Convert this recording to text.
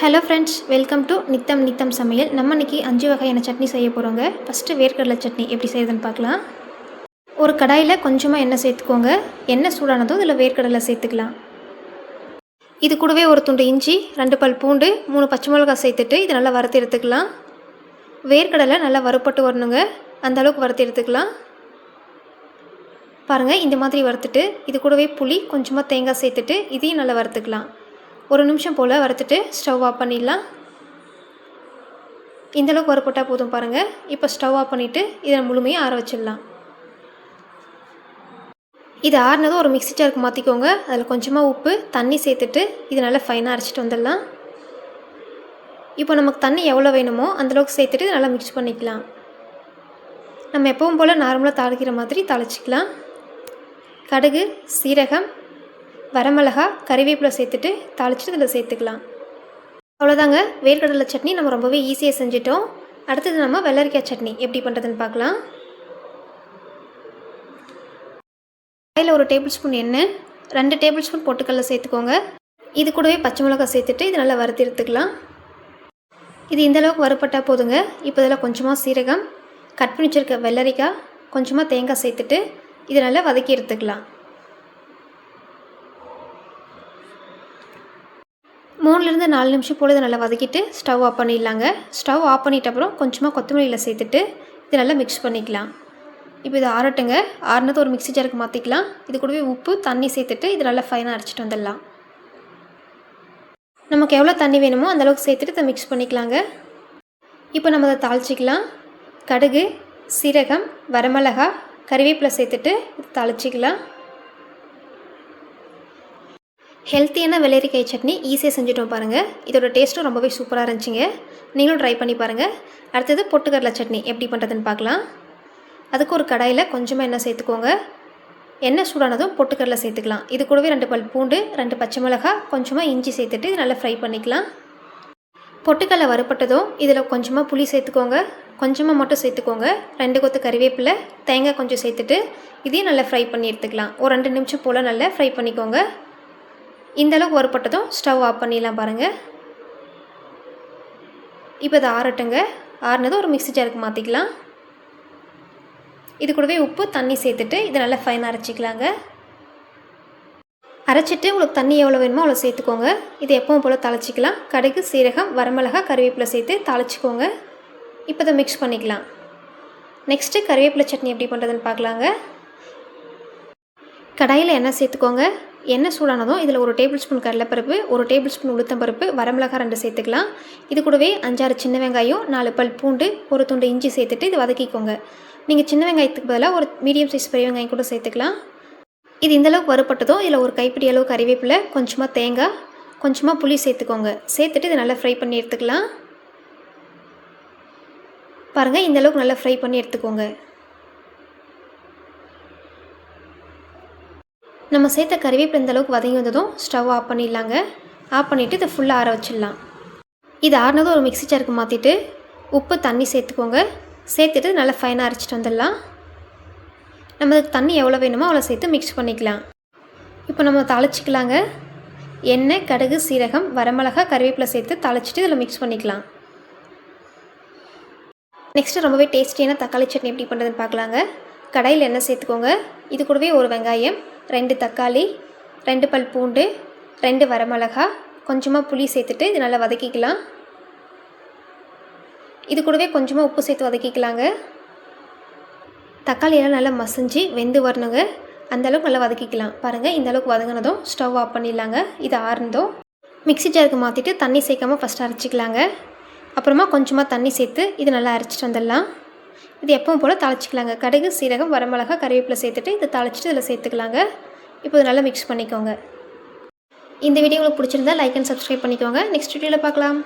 Hello friends, welcome to நித்தம் சமையல். நம்ம இன்றைக்கி 5 வகையான சட்னி செய்ய போகிறோங்க. ஃபஸ்ட்டு வேர்க்கடலை சட்னி எப்படி செய்யுதுன்னு பார்க்கலாம். ஒரு கடாயில் கொஞ்சமாக எண்ணெய் சேர்த்துக்கோங்க. எண்ணெய் சூடானதும் இதில் வேர்க்கடலை சேர்த்துக்கலாம். இது கூடவே ஒரு துண்டு இஞ்சி, 2 பல் பூண்டு, 3 பச்சை மிளகாய் சேர்த்துட்டு இது நல்லா வறுத்து எடுத்துக்கலாம். வேர்க்கடலை நல்லா வறுப்பட்டு வரணுங்க, அந்த அளவுக்கு வறுத்து எடுத்துக்கலாம். பாருங்கள், இந்த மாதிரி வறுத்துட்டு இது கூடவே புளி, கொஞ்சமாக தேங்காய் சேர்த்துட்டு இதையும் நல்லா வறுத்துக்கலாம். ஒரு நிமிஷம் போல் வறுத்துட்டு ஸ்டவ் ஆஃப் பண்ணிடலாம். இந்தளவுக்கு வறுப்பட்டால் போதும் பாருங்கள். இப்போ ஸ்டவ் ஆஃப் பண்ணிவிட்டு இதை முழுமையாக ஆற வச்சிடலாம். இது ஆறினதும் ஒரு மிக்ஸி ஜாருக்கு மாற்றிக்கோங்க. அதில் கொஞ்சமாக உப்பு, தண்ணி சேர்த்துட்டு இது நல்லா ஃபைனாக அரைச்சிட்டு வந்துடலாம். இப்போ நமக்கு தண்ணி எவ்வளோ வேணுமோ அந்தளவுக்கு சேர்த்துட்டு நல்லா மிக்ஸ் பண்ணிக்கலாம். நம்ம எப்பவும் போல் நார்மலாக தாளிக்கிற மாதிரி தாளிச்சிக்கலாம். கடுகு, சீரகம், வரமிளகா, கறிவேப்பிலை சேர்த்துட்டு தாளிச்சிட்டு இதில் சேர்த்துக்கலாம். அவ்வளோதாங்க, வேர்க்கடலை சட்னி நம்ம ரொம்பவே ஈஸியாக செஞ்சிட்டோம். அடுத்தது நம்ம வெள்ளரிக்காய் சட்னி எப்படி பண்ணுறதுன்னு பார்க்கலாம். அதில் 1 டேபிள் ஸ்பூன் எண்ணெய், 2 டேபிள் ஸ்பூன் பொட்டுக்கடலை சேர்த்துக்கோங்க. இது கூடவே பச்சை மிளகாய் சேர்த்துட்டு இது நல்லா வறுத்து எடுத்துக்கலாம். இது இந்தளவுக்கு வறுப்பட்டால் போதுங்க. இப்போ இதில் கொஞ்சமாக சீரகம், கட் பண்ணி வச்சுருக்க வெள்ளரிக்காய், கொஞ்சமாக தேங்காய் சேர்த்துட்டு இதை நல்லா வதக்கி எடுத்துக்கலாம். 3லேருந்து 4 நிமிஷம் போல் இதை நல்லா வதக்கிட்டு ஸ்டவ் ஆஃப் பண்ணிடலாங்க. ஸ்டவ் ஆஃப் பண்ணிட்ட அப்புறம் கொஞ்சமாக கொத்தமல்லியில் சேர்த்துட்டு இது நல்லா மிக்ஸ் பண்ணிக்கலாம். இப்போ இது ஆறட்டுங்க. ஆறினது ஒரு மிக்ஸி ஜாருக்கு மாற்றிக்கலாம். இது கூடவே உப்பு, தண்ணி சேர்த்துட்டு இது நல்லா ஃபைனாக அரைச்சிட்டு வந்துடலாம். நமக்கு எவ்வளோ தண்ணி வேணுமோ அந்தளவுக்கு சேர்த்துட்டு இதை மிக்ஸ் பண்ணிக்கலாங்க. இப்போ நம்ம அதை தாளிச்சிக்கலாம். கடுகு, சீரகம், வரமிளகா, கறிவேப்பிலை சேர்த்துட்டு இது தாளிச்சிக்கலாம். ஹெல்த்தியான வெள்ளரிக்காய் சட்னி ஈஸியாக செஞ்சுட்டோம் பாருங்கள். இதோட டேஸ்ட்டும் ரொம்பவே சூப்பராக இருந்துச்சுங்க. நீங்களும் ட்ரை பண்ணி பாருங்கள். அடுத்தது பொட்டுக்கடலை சட்னி எப்படி பண்ணுறதுன்னு பார்க்கலாம். அதுக்கு ஒரு கடாயில் கொஞ்சமாக எண்ணெய் சேர்த்துக்கோங்க. எண்ணெய் சூடானதும் பொட்டுக்கடலை சேர்த்துக்கலாம். இது கூடவே 2 பல் பூண்டு, 2 பச்சை மிளகாய், கொஞ்சமாக இஞ்சி சேர்த்துட்டு இது நல்லா ஃப்ரை பண்ணிக்கலாம். பொட்டுக்கடலை வறுப்பட்டதும் இதில் கொஞ்சமாக புளி சேர்த்துக்கோங்க. கொஞ்சமாக மட்டும் சேர்த்துக்கோங்க. 2 கொத்து கறிவேப்பிலை, தேங்காய் கொஞ்சம் சேர்த்துட்டு இதையும் நல்லா ஃப்ரை பண்ணி எடுத்துக்கலாம். ஒரு 2 நிமிஷம் போல் நல்லா ஃப்ரை பண்ணிக்கோங்க. இந்தளவுக்கு வறுப்பட்டதும் ஸ்டவ் ஆஃப் பண்ணிடலாம் பாருங்கள். இப்போ இதை ஆறட்டுங்க. ஆறினதும் ஒரு மிக்ஸி ஜாருக்கு மாற்றிக்கலாம். இது கூடவே உப்பு, தண்ணி சேர்த்துட்டு இதை நல்லா ஃபைனாக அரைச்சிக்கலாங்க. அரைச்சிட்டு உங்களுக்கு தண்ணி எவ்வளோ வேணுமோ அவ்வளோ சேர்த்துக்கோங்க. இது எப்பவும் போல் தாளிச்சிக்கலாம். கடுகு, சீரகம், வரமிளகா, கறிவேப்பிலை சேர்த்து தாளிச்சிக்கோங்க. இப்போ இதை மிக்ஸ் பண்ணிக்கலாம். நெக்ஸ்ட்டு கறிவேப்பிலை சட்னி எப்படி பண்ணுறதுன்னு பார்க்கலாங்க. கடாயில் எண்ணெய் சேர்த்துக்கோங்க. எண்ணெய் சூடானதும் இதில் 1 டேபிள் ஸ்பூன் கடலைப்பருப்பு, 1 டேபிள் ஸ்பூன் உளுத்தம்பருப்பு, வரமிளகாய் 2 சேர்த்துக்கலாம். இது கூடவே 5-6 சின்ன வெங்காயம், 4 பல் பூண்டு, 1 துண்டு இஞ்சி சேர்த்துட்டு இது வதக்கிக்கோங்க. நீங்கள் சின்ன வெங்காயத்துக்கு பதிலாக ஒரு மீடியம் சைஸ் பெரிய வெங்காயம் கூட சேர்த்துக்கலாம். இது இந்தளவுக்கு வறுப்பட்டதும் இதில் ஒரு கைப்பிடி அளவு கறிவேப்பிலை, கொஞ்சமாக தேங்காய், கொஞ்சமாக புளி சேர்த்துக்கோங்க. சேர்த்துட்டு இதை நல்லா ஃப்ரை பண்ணி எடுத்துக்கலாம். பாருங்கள், இந்தளவுக்கு நல்லா ஃப்ரை பண்ணி எடுத்துக்கோங்க. நம்ம சேர்த்த கறிவேப்பிலை இந்தளவுக்கு வதங்கி வந்ததும் ஸ்டவ் ஆஃப் பண்ணிடலாங்க. ஆஃப் பண்ணிவிட்டு இதை ஃபுல்லாக ஆற வச்சிடலாம். இது ஆறினதும் ஒரு மிக்ஸி ஜாருக்கு மாற்றிட்டு உப்பு, தண்ணி சேர்த்துக்கோங்க. சேர்த்துட்டு நல்லா ஃபைனாக அரைச்சிட்டு வந்துடலாம். நம்மளுக்கு தண்ணி எவ்வளோ வேணுமோ அவ்வளோ சேர்த்து மிக்ஸ் பண்ணிக்கலாம். இப்போ நம்ம தாளிச்சிக்கலாங்க. எண்ணெய், கடுகு, சீரகம், வரமிளகா, கறிவேப்பிலை சேர்த்து தாளிச்சிட்டு இதில் மிக்ஸ் பண்ணிக்கலாம். நெக்ஸ்ட்டு ரொம்பவே டேஸ்டியான தக்காளி சட்னி எப்படி பண்ணுறதுன்னு பார்க்கலாங்க. கடாயில் எண்ணெய் சேர்த்துக்கோங்க. இது கூடவே ஒரு வெங்காயம், 2 தக்காளி, 2 பல் பூண்டு, 2 வரமிளகா, கொஞ்சமாக புளி சேர்த்துட்டு இது நல்லா வதக்கிக்கலாம். இது கூடவே கொஞ்சமாக உப்பு சேர்த்து வதக்கிக்கலாங்க. தக்காளியெல்லாம் நல்லா மசிஞ்சு வெந்து வரணுங்க. அந்தளவுக்கு நல்லா வதக்கிக்கலாம். பாருங்கள், இந்த அளவுக்கு வதங்கினதும் ஸ்டவ் ஆஃப் பண்ணிடலாங்க. இது ஆறுனதும் மிக்ஸி ஜாருக்கு மாற்றிட்டு தண்ணி சேர்க்காமல் ஃபஸ்ட்டு அரைச்சிக்கலாங்க. அப்புறமா கொஞ்சமாக தண்ணி சேர்த்து இது நல்லா அரைச்சிட்டு வந்துடலாம். இது எப்பவும் போல் தாளிச்சிக்கலாங்க. கடுகு, சீரகம், வரமிளகா, கறிவேப்பிலை சேர்த்துட்டு இதை தாளிச்சிட்டு இதில் சேர்த்துக்கலாங்க. இப்போ இது நல்லா மிக்ஸ் பண்ணிக்கோங்க. இந்த வீடியோ உங்களுக்கு பிடிச்சிருந்தா லைக் அண்ட் சப்ஸ்கிரைப் பண்ணிக்கோங்க. நெக்ஸ்ட் வீடியோவில் பார்க்கலாம்.